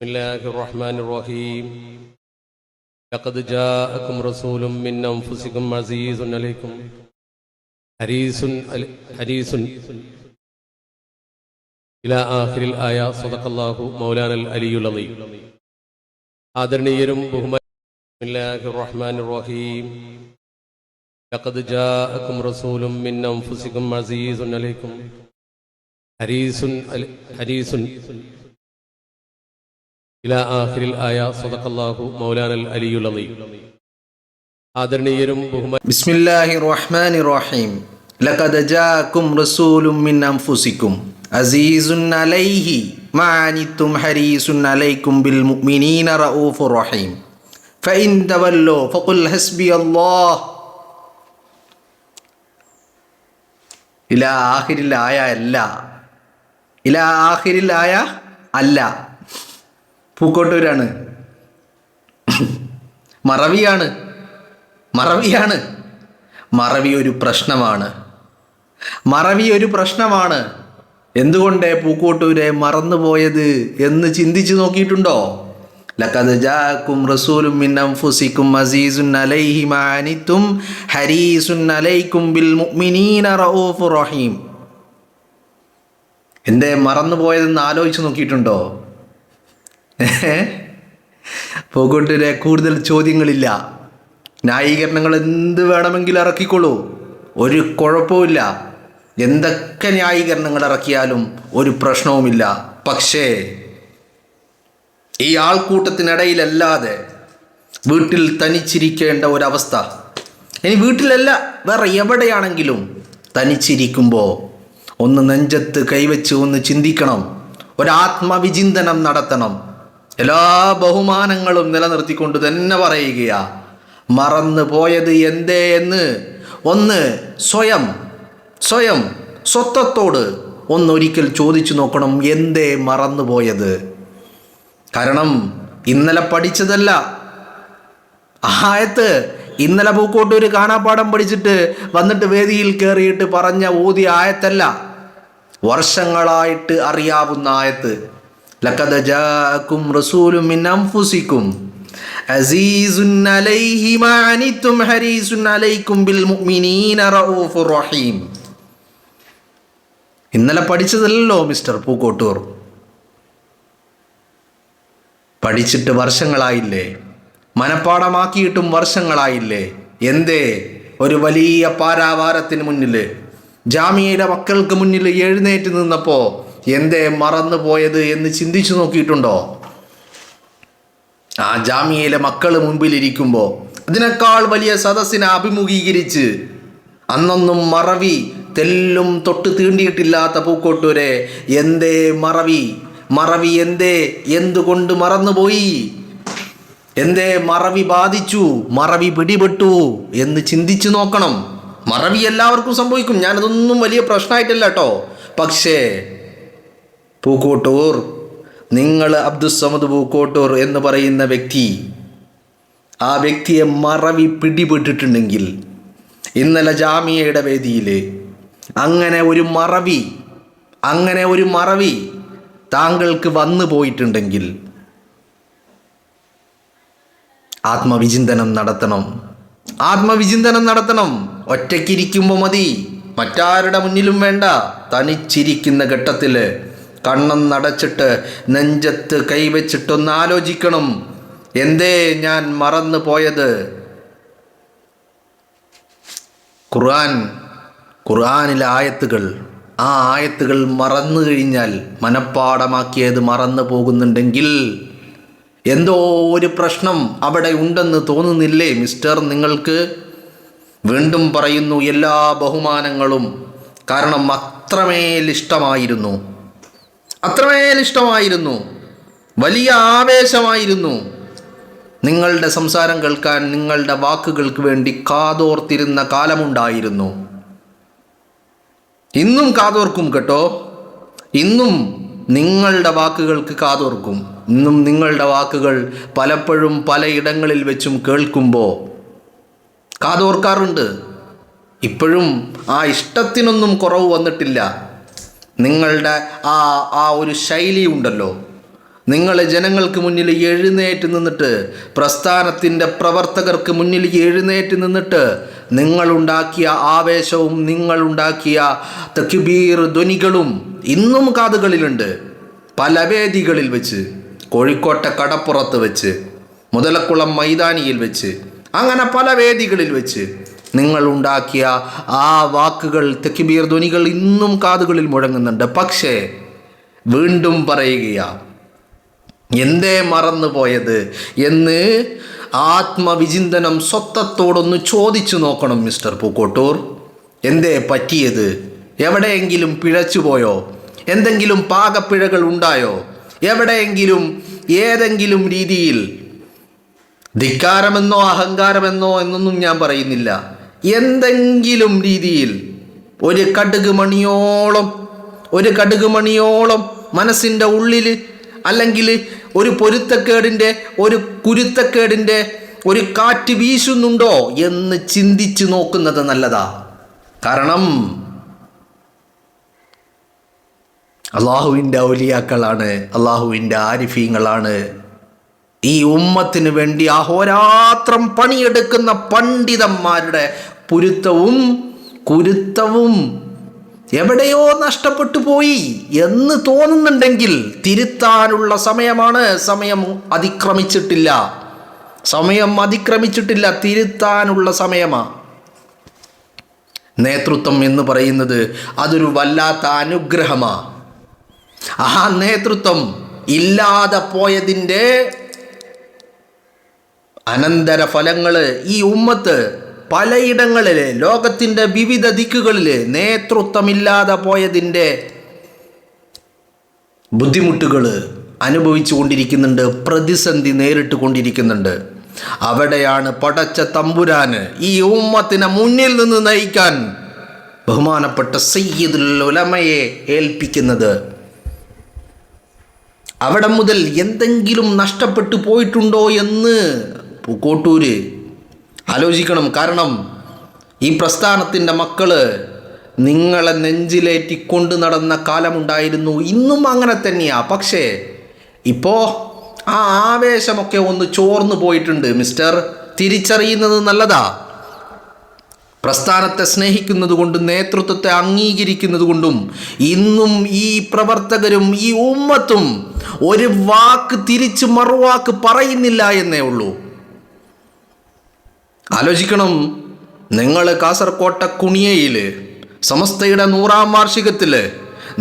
بسم الله الرحمن الرحيم لقد جاءكم رسول من أنفسكم عزيز عليكم حريص إلى آخر الآية صدق الله مولانا العلي العظيم ആദരണീയരും بسم الله الرحمن الرحيم لقد جاءكم رسول من أنفسكم عزيز عليكم حريص إلى آخر الآية صدق الله مولانا العلي العظيم ആദരണീയരും بسم الله الرحمن الرحيم لقد جاءكم رسول من أنفسكم عزيز عليه ما عنتم حريص عليكم بالمؤمنين رؤوف رحيم فإن تولوا فقل حسبي الله إلى آخر الآية إلى آخر الآية അല്ല പൂക്കോട്ടൂരാണ്, മറവിയാണ്. മറവി ഒരു പ്രശ്നമാണ്. എന്തുകൊണ്ട് പൂക്കോട്ടൂരെ മറന്നുപോയത് എന്ന് ചിന്തിച്ചു നോക്കിയിട്ടുണ്ടോ? ലഖദ് ജാഅക്കും റസൂലും മിൻ അൻഫുസിക്കും അസീസുൻ അലൈഹി മാ അനിത്തും ഹരീസുൻ അലൈക്കും ബിൽ മുഅ്മിനീന റഊഫുർ റഹീം. എന്തേ മറന്നുപോയതെന്ന് ആലോചിച്ച് നോക്കിയിട്ടുണ്ടോ? പൂക്കോട്ടൂരെ കൂടുതൽ ചോദ്യങ്ങളില്ല, ന്യായീകരണങ്ങൾ എന്ത് വേണമെങ്കിലും ഇറക്കിക്കൊള്ളൂ, ഒരു കുഴപ്പമില്ല. എന്തൊക്കെ ന്യായീകരണങ്ങൾ ഇറക്കിയാലും ഒരു പ്രശ്നവുമില്ല. പക്ഷേ ഈ ആൾക്കൂട്ടത്തിനിടയിലല്ലാതെ വീട്ടിൽ തനിച്ചിരിക്കേണ്ട ഒരവസ്ഥ, ഇനി വീട്ടിലല്ല വേറെ എവിടെയാണെങ്കിലും തനിച്ചിരിക്കുമ്പോൾ ഒന്ന് നെഞ്ചത്ത് കൈവച്ച് ഒന്ന് ചിന്തിക്കണം, ഒരാത്മവിചിന്തനം നടത്തണം. എല്ലാ ബഹുമാനങ്ങളും നിലനിർത്തിക്കൊണ്ട് തന്നെ പറയുകയാ, മറന്നു പോയത് എന്തേ എന്ന് ഒന്ന് സ്വയം സ്വത്വത്തോട് ഒന്നൊരിക്കൽ ചോദിച്ചു നോക്കണം, എന്തേ മറന്നുപോയത്. കാരണം ഇന്നലെ പഠിച്ചതല്ല ആയത്ത്, ഇന്നലെ പൂക്കോട്ടൂര് കാണാപ്പാഠം പഠിച്ചിട്ട് വന്നിട്ട് വേദിയിൽ കയറിയിട്ട് ഓതിയ ആയത്തല്ല, വർഷങ്ങളായിട്ട് അറിയാവുന്ന ആയത്ത്. ലഖദ് ജാഅക്കും റസൂലും മിൻ അൻഫുസിക്കും അസീസുൻ അലൈഹി മാ അനിത്തും ഹരീസുൻ അലൈക്കും ബിൽ മുഅ്മിനീന റഊഫുർ റഹീം. ഇന്നലെ പഠിച്ചതല്ലോ മിസ്റ്റർ പൂക്കോട്ടൂർ, പഠിച്ചിട്ട് വർഷങ്ങളായില്ലേ, മനപ്പാടമാക്കിയിട്ടും വർഷങ്ങളായില്ലേ. എന്തേ ഒരു വലിയ പാരാവാരത്തിന് മുന്നിൽ, ജാമിയയിലെ മക്കൾക്ക് മുന്നിൽ എഴുന്നേറ്റ് നിന്നപ്പോൾ എന്തേ മറന്നു പോയത് എന്ന് ചിന്തിച്ചു നോക്കിയിട്ടുണ്ടോ? ആ ജാമിയയിലെ മക്കൾ മുമ്പിലിരിക്കുമ്പോൾ അതിനേക്കാൾ വലിയ സദസ്സിനെ അഭിമുഖീകരിച്ച് അന്നൊന്നും മറവി തെല്ലും തൊട്ട് തീണ്ടിയിട്ടില്ലാത്ത പൂക്കോട്ടൂരെ എന്തേ മറവി എന്തേ, എന്തുകൊണ്ട് മറന്നുപോയി, എന്തേ മറവി ബാധിച്ചു, മറവി പിടിപെട്ടു എന്ന് ചിന്തിച്ചു നോക്കണം. മറവി എല്ലാവർക്കും സംഭവിക്കും, ഞാനതൊന്നും വലിയ പ്രശ്നമായിട്ടല്ല കേട്ടോ. പക്ഷേ പൂക്കോട്ടൂർ, നിങ്ങൾ അബ്ദുസ്സമദ് പൂക്കോട്ടൂർ എന്ന് പറയുന്ന വ്യക്തി, ആ വ്യക്തിയെ മറവി പിടിപെട്ടിട്ടുണ്ടെങ്കിൽ, ഇന്നലെ ജാമിയയുടെ വേദിയിൽ അങ്ങനെ ഒരു മറവി താങ്കൾക്ക് വന്നു പോയിട്ടുണ്ടെങ്കിൽ ആത്മവിചിന്തനം നടത്തണം. ഒറ്റയ്ക്കിരിക്കുമ്പോൾ മതി, മറ്റാരുടെ മുന്നിലും വേണ്ട. തനിച്ചിരിക്കുന്ന ഘട്ടത്തിൽ കണ്ണം നടച്ചിട്ട് നെഞ്ചത്ത് കൈവച്ചിട്ടൊന്ന് ആലോചിക്കണം, എന്തേ ഞാൻ മറന്നു പോയത്. ഖുർആനിലെ ആയത്തുകൾ, ആ ആയത്തുകൾ മറന്നു കഴിഞ്ഞാൽ, മനപ്പാടമാക്കിയത് മറന്നു പോകുന്നുണ്ടെങ്കിൽ എന്തോ ഒരു പ്രശ്നം അവിടെ ഉണ്ടെന്ന് തോന്നുന്നില്ലേ മിസ്റ്റർ നിങ്ങൾക്ക്? വീണ്ടും പറയുന്നു, എല്ലാ ബഹുമാനങ്ങളും, കാരണം അത്രമേൽ ഇഷ്ടമായിരുന്നു, വലിയ ആവേശമായിരുന്നു. നിങ്ങളുടെ സംസാരം കേൾക്കാൻ, നിങ്ങളുടെ വാക്കുകൾക്ക് വേണ്ടി കാതോർത്തിരുന്ന കാലമുണ്ടായിരുന്നു. ഇന്നും കാതോർക്കും കേട്ടോ, ഇന്നും നിങ്ങളുടെ വാക്കുകൾക്ക് കാതോർക്കും. ഇന്നും നിങ്ങളുടെ വാക്കുകൾ പലപ്പോഴും പലയിടങ്ങളിൽ വെച്ചും കേൾക്കുമ്പോൾ കാതോർക്കാറുണ്ട്. ഇപ്പോഴും ആ ഇഷ്ടത്തിനൊന്നും കുറവ് വന്നിട്ടില്ല. നിങ്ങളുടെ ആ ഒരു ശൈലി ഉണ്ടല്ലോ, നിങ്ങൾ ജനങ്ങൾക്ക് മുന്നിൽ എഴുന്നേറ്റ് നിന്നിട്ട്, പ്രസ്ഥാനത്തിൻ്റെ പ്രവർത്തകർക്ക് മുന്നിൽ എഴുന്നേറ്റ് നിന്നിട്ട് നിങ്ങളുണ്ടാക്കിയ ആവേശവും നിങ്ങളുണ്ടാക്കിയ തക്ബീർ ധ്വനികളും ഇന്നും കാതുകളിലുണ്ട്. പല വേദികളിൽ വെച്ച്, കോഴിക്കോട്ടെ കടപ്പുറത്ത് വെച്ച്, മുതലക്കുളം മൈതാനിയിൽ വെച്ച്, അങ്ങനെ പല വേദികളിൽ വെച്ച് നിങ്ങളുണ്ടാക്കിയ ആ വാക്കുകൾ, തക്ബീർ ധ്വനികൾ ഇന്നും കാതുകളിൽ മുഴങ്ങുന്നുണ്ട്. പക്ഷേ വീണ്ടും പറയുകയാണ്, എന്തേ മറന്നുപോയത് എന്ന് ആത്മവിചിന്തനം സ്വത്തത്തോടൊന്ന് ചോദിച്ചു നോക്കണം മിസ്റ്റർ പൂക്കോട്ടൂർ. എന്തേ പറ്റിയത്? എവിടെയെങ്കിലും പിഴച്ചുപോയോ? എന്തെങ്കിലും പാകപ്പിഴകൾ ഉണ്ടായോ? എവിടെയെങ്കിലും ഏതെങ്കിലും രീതിയിൽ ധിക്കാരമെന്നോ അഹങ്കാരമെന്നോ എന്നൊന്നും ഞാൻ പറയുന്നില്ല, എന്തെങ്കിലും രീതിയിൽ ഒരു കടുക് മണിയോളം മനസ്സിൻ്റെ ഉള്ളിൽ, അല്ലെങ്കിൽ ഒരു പൊരുത്തക്കേടിൻ്റെ, ഒരു കുരുത്തക്കേടിൻ്റെ ഒരു കാറ്റ് വീശുന്നുണ്ടോ എന്ന് ചിന്തിച്ചു നോക്കുന്നത് നല്ലതാ. കാരണം അള്ളാഹുവിൻ്റെ ഔലിയാക്കളാണ്, അള്ളാഹുവിൻ്റെ ആരിഫീങ്ങളാണ്. ഈ ഉമ്മത്തിന് വേണ്ടി അഹോരാത്രം പണിയെടുക്കുന്ന പണ്ഡിതന്മാരുടെ പൊരുത്തവും കുരുത്തവും എവിടെയോ നഷ്ടപ്പെട്ടു പോയി എന്ന് തോന്നുന്നുണ്ടെങ്കിൽ തിരുത്താനുള്ള സമയമാണ്. സമയം അതിക്രമിച്ചിട്ടില്ല, തിരുത്താനുള്ള സമയമാണ്. നേതൃത്വം എന്ന് പറയുന്നത് അതൊരു വല്ലാത്ത അനുഗ്രഹമാണ്. ആ നേതൃത്വം ഇല്ലാതെ പോയതിൻ്റെ അനന്തര ഫലങ്ങൾ ഈ ഉമ്മത്ത് പലയിടങ്ങളിൽ, ലോകത്തിൻ്റെ വിവിധ ദിക്കുകളിൽ നേതൃത്വമില്ലാതെ പോയതിൻ്റെ ബുദ്ധിമുട്ടുകൾ അനുഭവിച്ചു കൊണ്ടിരിക്കുന്നുണ്ട്, പ്രതിസന്ധി നേരിട്ട് കൊണ്ടിരിക്കുന്നുണ്ട്. അവിടെയാണ് പടച്ച തമ്പുരാന് ഈ ഉമ്മത്തിനെ മുന്നിൽ നിന്ന് നയിക്കാൻ ബഹുമാനപ്പെട്ട സയ്യിദുൽ ഉലമയെ ഏൽപ്പിക്കുന്നത്. അവിടെ മുതൽ എന്തെങ്കിലും നഷ്ടപ്പെട്ടു പോയിട്ടുണ്ടോ എന്ന് പൂക്കോട്ടൂര് ആലോചിക്കണം. കാരണം ഈ പ്രസ്ഥാനത്തിൻ്റെ മക്കള് നിങ്ങളെ നെഞ്ചിലേറ്റിക്കൊണ്ട് നടന്ന കാലമുണ്ടായിരുന്നു, ഇന്നും അങ്ങനെ തന്നെയാണ്. പക്ഷേ ഇപ്പോൾ ആ ആവേശമൊക്കെ ഒന്ന് ചോർന്നു പോയിട്ടുണ്ട് മിസ്റ്റർ. തിരിച്ചറിയുന്നത് നല്ലതാ. പ്രസ്ഥാനത്തെ സ്നേഹിക്കുന്നത് കൊണ്ടും നേതൃത്വത്തെ അംഗീകരിക്കുന്നത് കൊണ്ടും ഇന്നും ഈ പ്രവർത്തകരും ഈ ഉമ്മത്തും ഒരു വാക്ക് തിരിച്ച് മറുവാക്ക് പറയുന്നില്ല എന്നേ ഉള്ളൂ. ആലോചിക്കണം, നിങ്ങൾ കാസർകോട്ടെ കുണിയയിൽ സമസ്തയുടെ 100ാം വാർഷികത്തിൽ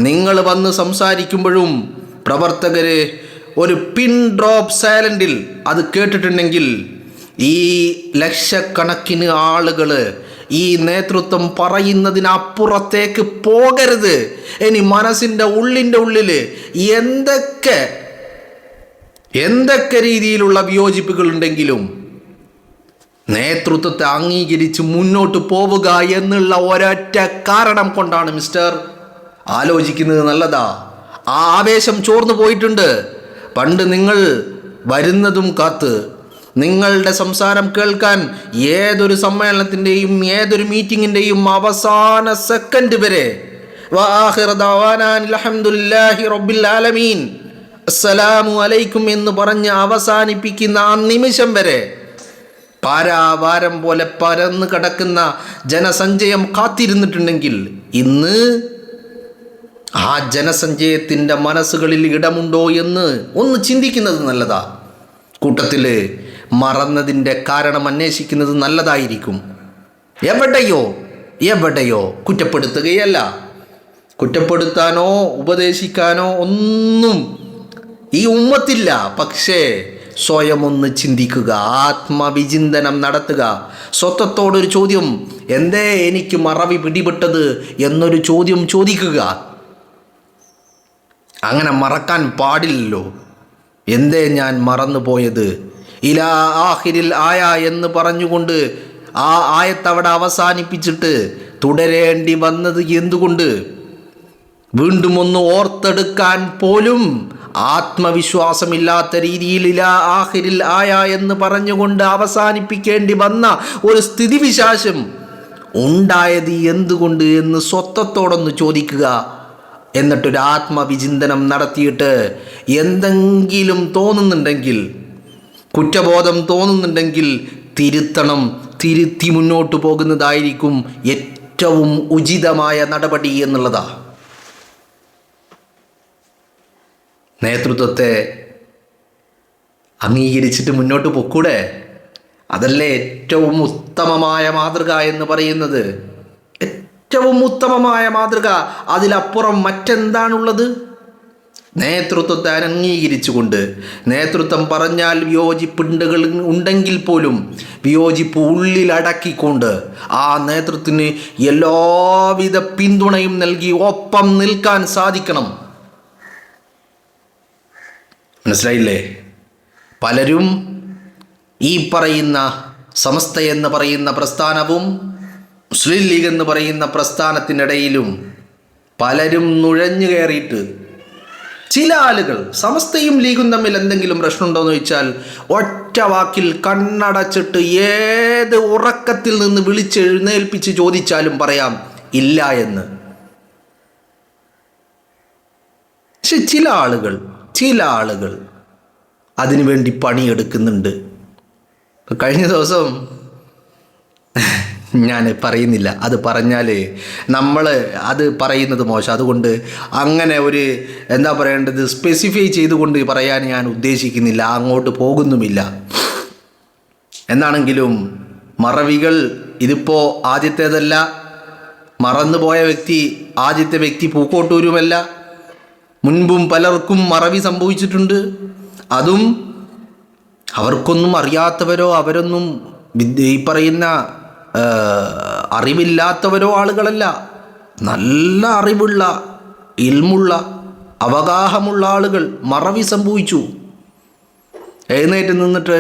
നിങ്ങൾ വന്ന് സംസാരിക്കുമ്പോഴും പ്രവർത്തകർ ഒരു പിൻ ഡ്രോപ്പ് സൈലൻറ്റിൽ അത് കേട്ടിട്ടുണ്ടെങ്കിൽ ഈ ലക്ഷക്കണക്കിന് ആളുകൾ ഈ നേതൃത്വം പറയുന്നതിനപ്പുറത്തേക്ക് പോകരുത്. ഇനി മനസ്സിൻ്റെ ഉള്ളിൽ എന്തൊക്കെ രീതിയിലുള്ള വിയോജിപ്പുകളുണ്ടെങ്കിലും നേതൃത്വത്തെ അംഗീകരിച്ച് മുന്നോട്ട് പോവുക എന്നുള്ള ഒരൊറ്റ കാരണം കൊണ്ടാണ് മിസ്റ്റർ ആലോചിക്കുന്നത് നല്ലതാ. ആ ആവേശം ചോർന്നു പോയിട്ടുണ്ട്. പണ്ട് നിങ്ങൾ വരുന്നതും കാത്ത് നിങ്ങളുടെ സംസാരം കേൾക്കാൻ ഏതൊരു സമ്മേളനത്തിൻ്റെയും ഏതൊരു മീറ്റിങ്ങിൻ്റെയും അവസാന സെക്കൻഡ് വരെ വആഖിറ ദഅവാനാ അൽഹംദുലില്ലാഹി റബ്ബിൽ ആലമീൻ അസ്സലാമു അലൈക്കും എന്ന് പറഞ്ഞ് അവസാനിപ്പിക്കുന്ന ആ നിമിഷം വരെ പാരാവാരം പോലെ പരന്ന് കിടക്കുന്ന ജനസഞ്ചയം കാത്തിരുന്നിട്ടുണ്ടെങ്കിൽ ഇന്ന് ആ ജനസഞ്ചയത്തിൻ്റെ മനസ്സുകളിൽ ഇടമുണ്ടോ എന്ന് ഒന്ന് ചിന്തിക്കുന്നത് നല്ലതാ. കൂട്ടത്തിൽ മറന്നതിൻ്റെ കാരണം അന്വേഷിക്കുന്നത് നല്ലതായിരിക്കും. എവിടെയോ കുറ്റപ്പെടുത്തുകയല്ല, കുറ്റപ്പെടുത്താനോ ഉപദേശിക്കാനോ ഒന്നും ഈ ഉമ്മത്തില്ല. പക്ഷേ സ്വയം ഒന്ന് ചിന്തിക്കുക, ആത്മവിചിന്തനം നടത്തുക. സ്വത്വത്തോടൊരു ചോദ്യം, എന്തേ എനിക്ക് മറവി പിടിപെട്ടത് എന്നൊരു ചോദ്യം ചോദിക്കുക. അങ്ങനെ മറക്കാൻ പാടില്ലല്ലോ. എന്തേ ഞാൻ മറന്നുപോയത്? ഇലാ ആഖിരിൽ ആയ എന്ന് പറഞ്ഞുകൊണ്ട് ആ ആയത്തവിടെ അവസാനിപ്പിച്ചിട്ട് തുടരേണ്ടി വന്നത് എന്തുകൊണ്ട്? വീണ്ടും ഒന്ന് ഓർത്തെടുക്കാൻ പോലും ആത്മവിശ്വാസമില്ലാത്ത രീതിയിൽ ഇലാ ആഖിരിൽ ആയ എന്ന് പറഞ്ഞുകൊണ്ട് അവസാനിപ്പിക്കേണ്ടി വന്ന ഒരു സ്ഥിതിവിശേഷം ഉണ്ടായത് എന്തുകൊണ്ട് എന്ന് സ്വത്വത്തോടൊന്ന് ചോദിക്കുക. എന്നിട്ടൊരു ആത്മവിചിന്തനം നടത്തിയിട്ട് എന്തെങ്കിലും തോന്നുന്നുണ്ടെങ്കിൽ, കുറ്റബോധം തോന്നുന്നുണ്ടെങ്കിൽ തിരുത്തണം. തിരുത്തി മുന്നോട്ട് പോകുന്നതായിരിക്കും ഏറ്റവും ഉചിതമായ നടപടി എന്നുള്ളതാണ്. നേതൃത്വത്തെ അംഗീകരിച്ചിട്ട് മുന്നോട്ട് പൊക്കൂടെ? അതല്ലേ ഏറ്റവും ഉത്തമമായ മാതൃക എന്ന് പറയുന്നത്. ഏറ്റവും ഉത്തമമായ മാതൃക. അതിലപ്പുറം മറ്റെന്താണുള്ളത്? നേതൃത്വത്തെ അംഗീകരിച്ചുകൊണ്ട്, നേതൃത്വം പറഞ്ഞാൽ വിയോജിപ്പുകൾ ഉണ്ടെങ്കിൽ പോലും വിയോജിപ്പ് ഉള്ളിലടക്കിക്കൊണ്ട് ആ നേതൃത്വത്തിന് എല്ലാവിധ പിന്തുണയും നൽകി ഒപ്പം നിൽക്കാൻ സാധിക്കണം. മനസ്സിലായില്ലേ? പലരും ഈ പറയുന്ന സമസ്ത എന്ന് പറയുന്ന പ്രസ്ഥാനവും മുസ്ലിം ലീഗ് എന്ന് പറയുന്ന പ്രസ്ഥാനത്തിനിടയിലും പലരും നുഴഞ്ഞു കയറിയിട്ട്, ചില ആളുകൾ സമസ്തയും ലീഗും തമ്മിൽ എന്തെങ്കിലും പ്രശ്നമുണ്ടോയെന്ന് ചോദിച്ചാൽ ഒറ്റ വാക്കിൽ കണ്ണടച്ചിട്ട് ഏത് ഉറക്കത്തിൽ നിന്ന് വിളിച്ചെഴുന്നേൽപ്പിച്ച് ചോദിച്ചാലും പറയാം ഇല്ല എന്ന്. പക്ഷെ ചില ആളുകൾ അതിനുവേണ്ടി പണിയെടുക്കുന്നുണ്ട്. കഴിഞ്ഞ ദിവസം ഞാൻ പറയുന്നില്ല, അത് പറഞ്ഞാൽ നമ്മൾ അത് പറയുന്നത് മോശം. അതുകൊണ്ട് അങ്ങനെ ഒരു എന്താ പറയേണ്ടത് സ്പെസിഫൈ ചെയ്തുകൊണ്ട് പറയാൻ ഞാൻ ഉദ്ദേശിക്കുന്നില്ല, അങ്ങോട്ട് പോകുന്നുമില്ല. എന്നാണെങ്കിലും മറവികൾ ഇതിപ്പോൾ ആദ്യത്തേതല്ല. മറന്നുപോയ വ്യക്തി ആദ്യത്തെ വ്യക്തി പൂക്കോട്ടൂരുമല്ല. മുൻപും പലർക്കും മറവി സംഭവിച്ചിട്ടുണ്ട്. അതും അവർക്കൊന്നും അറിയാത്തവരോ അവരൊന്നും ഈ പറയുന്ന അറിവില്ലാത്തവരോ ആളുകളല്ല. നല്ല അറിവുള്ള, ഇൽമുള്ള, അവഗാഹമുള്ള ആളുകൾ മറവി സംഭവിച്ചു. എഴുന്നേറ്റ് നിന്നിട്ട്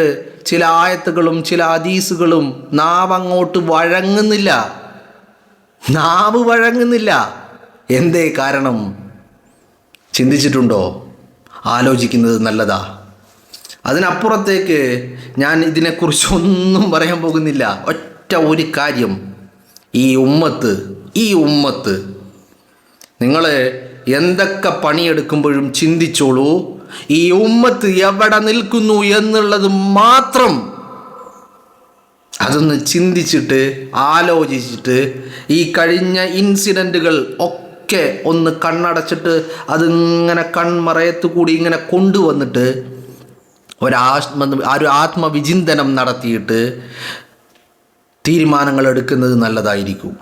ചില ആയത്തുകളും ചില ഹദീസുകളും നാവ് അങ്ങോട്ട് വഴങ്ങുന്നില്ല. എന്തേ കാരണം? ചിന്തിച്ചിട്ടുണ്ടോ? ആലോചിക്കുന്നത് നല്ലതാ. അതിനപ്പുറത്തേക്ക് ഞാൻ ഇതിനെക്കുറിച്ചൊന്നും പറയാൻ പോകുന്നില്ല. ഒറ്റ ഒരു കാര്യം, ഈ ഉമ്മത്ത് നിങ്ങൾ എന്തൊക്കെ പണിയെടുക്കുമ്പോഴും ചിന്തിച്ചോളൂ, ഈ ഉമ്മത്ത് എവിടെ നിൽക്കുന്നു എന്നുള്ളത് മാത്രം അതൊന്ന് ചിന്തിച്ചിട്ട് ആലോചിച്ചിട്ട് ഈ കഴിഞ്ഞ ഇൻസിഡൻറ്റുകൾ ഒക്കെ ഒന്ന് കണ്ണടച്ചിട്ട് അതിങ്ങനെ കൺമറയത്ത് കൂടി ഇങ്ങനെ കൊണ്ടുവന്നിട്ട് ഒരു ആത്മവിചിന്തനം നടത്തിയിട്ട് തീരുമാനങ്ങൾ എടുക്കുന്നത് നല്ലതായിരിക്കും.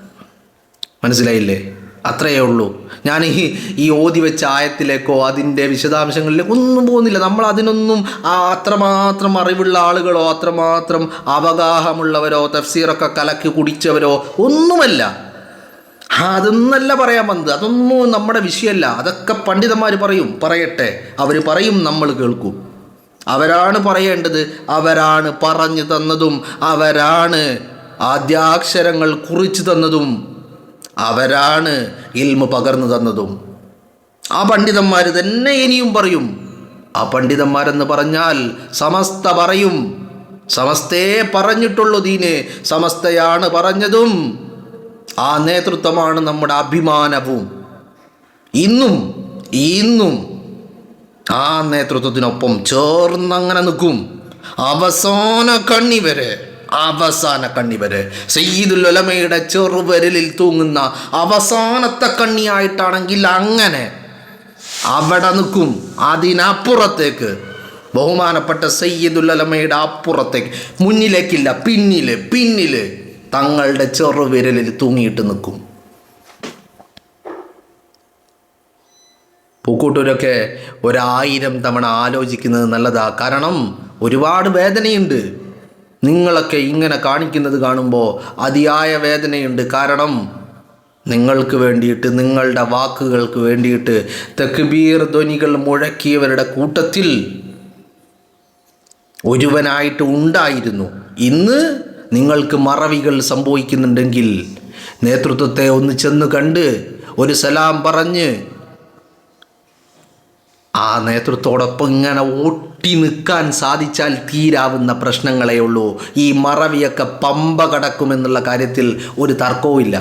മനസ്സിലായില്ലേ? അത്രയേ ഉള്ളൂ. ഞാൻ ഈ ഓതി വെച്ച ആയത്തിലേക്കോ അതിൻ്റെ വിശദാംശങ്ങളിലേക്കോ ഒന്നും പോകുന്നില്ല. നമ്മൾ അതിനൊന്നും അത്രമാത്രം അറിവുള്ള ആളുകളോ അത്രമാത്രം അവഗാഹമുള്ളവരോ തഫ്സീറൊക്കെ കലക്കി കുടിച്ചവരോ ഒന്നുമല്ല. അതൊന്നല്ല പറയാൻ വന്നത്. അതൊന്നും നമ്മുടെ വിഷയമല്ല. അതൊക്കെ പണ്ഡിതന്മാർ പറയട്ടെ. അവർ പറയും, നമ്മൾ കേൾക്കും. അവരാണ് പറയേണ്ടത്. അവരാണ് പറഞ്ഞു തന്നതും അവരാണ് ആദ്യാക്ഷരങ്ങൾ കുറിച്ചു തന്നതും അവരാണ് ഇൽമു പകർന്നു തന്നതും. ആ പണ്ഡിതന്മാർ തന്നെ ഇനിയും പറയും. ആ പണ്ഡിതന്മാരെന്ന് പറഞ്ഞാൽ സമസ്ത പറയും. സമസ്തയെ പറഞ്ഞിട്ടുള്ളൂ ദീന്. സമസ്തയാണ് പറഞ്ഞതും. ആ നേതൃത്വമാണ് നമ്മുടെ അഭിമാനവും. ഇന്നും ആ നേതൃത്വത്തിനൊപ്പം ചേർന്നങ്ങനെ നിൽക്കും അവസാന കണ്ണി വരെ. സയ്യിദുൽ ഉലമയുടെ ചെറുവിരലിൽ തൂങ്ങുന്ന അവസാനത്തെ കണ്ണിയായിട്ടാണെങ്കിൽ അങ്ങനെ അവിടെ നിൽക്കും. അതിനപ്പുറത്തേക്ക് ബഹുമാനപ്പെട്ട സയ്യിദുൽ ഉലമയുടെ അപ്പുറത്തേക്ക്, മുന്നിലേക്കില്ല, പിന്നില് തങ്ങളുടെ ചെറുവിരലിൽ തൂങ്ങിയിട്ട് നിൽക്കും. പൂക്കോട്ടൂരൊക്കെ 1000 തവണ ആലോചിക്കുന്നത് നല്ലതാ. കാരണം ഒരുപാട് വേദനയുണ്ട്. നിങ്ങളൊക്കെ ഇങ്ങനെ കാണിക്കുന്നത് കാണുമ്പോൾ അതിയായ വേദനയുണ്ട്. കാരണം നിങ്ങൾക്ക് വേണ്ടിയിട്ട്, നിങ്ങളുടെ വാക്കുകൾക്ക് വേണ്ടിയിട്ട് തക്ബീർ ധ്വനികൾ മുഴക്കിയവരുടെ കൂട്ടത്തിൽ ഒരുവനായിട്ട് ഉണ്ടായിരുന്നു. ഇന്ന് നിങ്ങൾക്ക് മറവികൾ സംഭവിക്കുന്നുണ്ടെങ്കിൽ നേതൃത്വത്തെ ഒന്ന് ചെന്ന് കണ്ട് ഒരു സലാം പറഞ്ഞ് ആ നേതൃത്വത്തോടൊപ്പം ഇങ്ങനെ ഒട്ടി നിൽക്കാൻ സാധിച്ചാൽ തീരാവുന്ന പ്രശ്നങ്ങളേ ഉള്ളൂ. ഈ മറവിയൊക്കെ പമ്പ കടക്കുമെന്നുള്ള കാര്യത്തിൽ ഒരു തർക്കവുമില്ല.